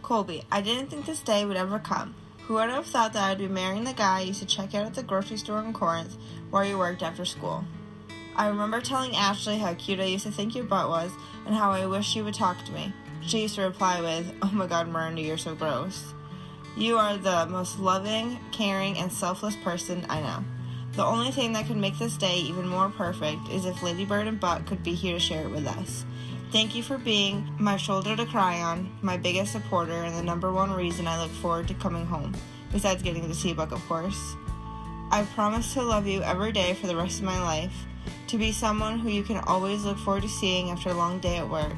Colby, I didn't think this day would ever come. Who would have thought that I would be marrying the guy I used to check out at the grocery store in Corinth where he worked after school. I remember telling Ashley how cute I used to think your butt was and how I wish you would talk to me. She used to reply with, "Oh my god, Miranda, you're so gross." You are the most loving, caring, and selfless person I know. The only thing that could make this day even more perfect is if Lady Bird and Butt could be here to share it with us. Thank you for being my shoulder to cry on, my biggest supporter, and the number one reason I look forward to coming home, besides getting to see Buck, of course. I promise to love you every day for the rest of my life, to be someone who you can always look forward to seeing after a long day at work.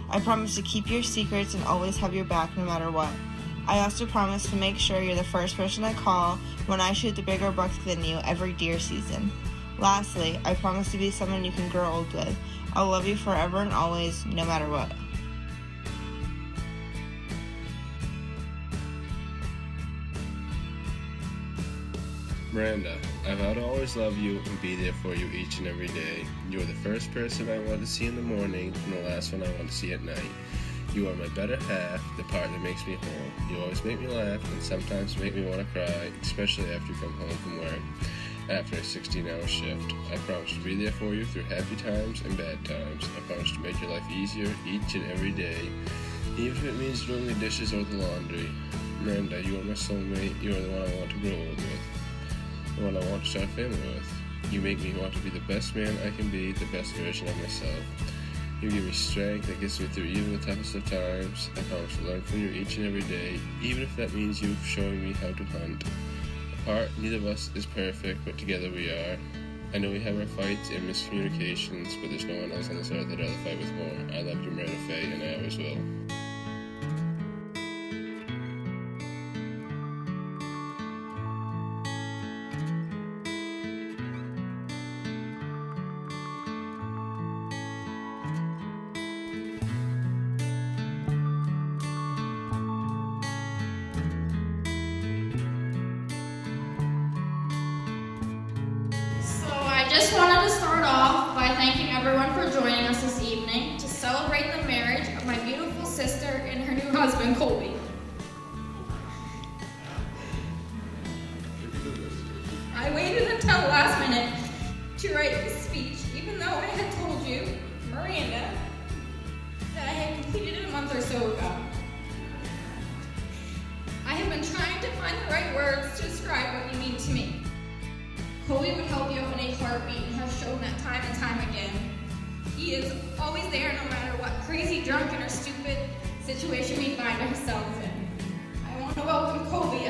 I promise to keep your secrets and always have your back no matter what. I also promise to make sure you're the first person I call when I shoot the bigger buck than you every deer season. Lastly, I promise to be someone you can grow old with. I'll love you forever and always, no matter what. Miranda, I vow to always love you and be there for you each and every day. You are the first person I want to see in the morning and the last one I want to see at night. You are my better half, the part that makes me whole. You always make me laugh and sometimes make me want to cry, especially after you come home from work after a 16-hour shift. I promise to be there for you through happy times and bad times. I promise to make your life easier each and every day, even if it means doing the dishes or the laundry. Miranda, you are my soulmate. You are the one I want to grow old with, the one I want to start a family with. You make me want to be the best man I can be, the best version of myself. You give me strength that gets me through even the toughest of times. I promise to learn from you each and every day, even if that means you showing me how to hunt. Apart, neither of us is perfect, but together we are. I know we have our fights and miscommunications, but there's no one else on this earth I'd rather fight with more. I love you, Miranda Faye, and I always will. I just wanted to start off by thanking everyone for joining us this evening to celebrate the marriage of my beautiful sister and her new husband, Colby. I waited until the last minute to write this speech, even though I had told you, Miranda, that I had completed it a month or so ago. I have been trying to find the right words to describe what you mean to me. Colby would help you in a heartbeat and has shown that time and time again. He is always there no matter what crazy, drunken, or stupid situation we find ourselves in. I want to welcome Colby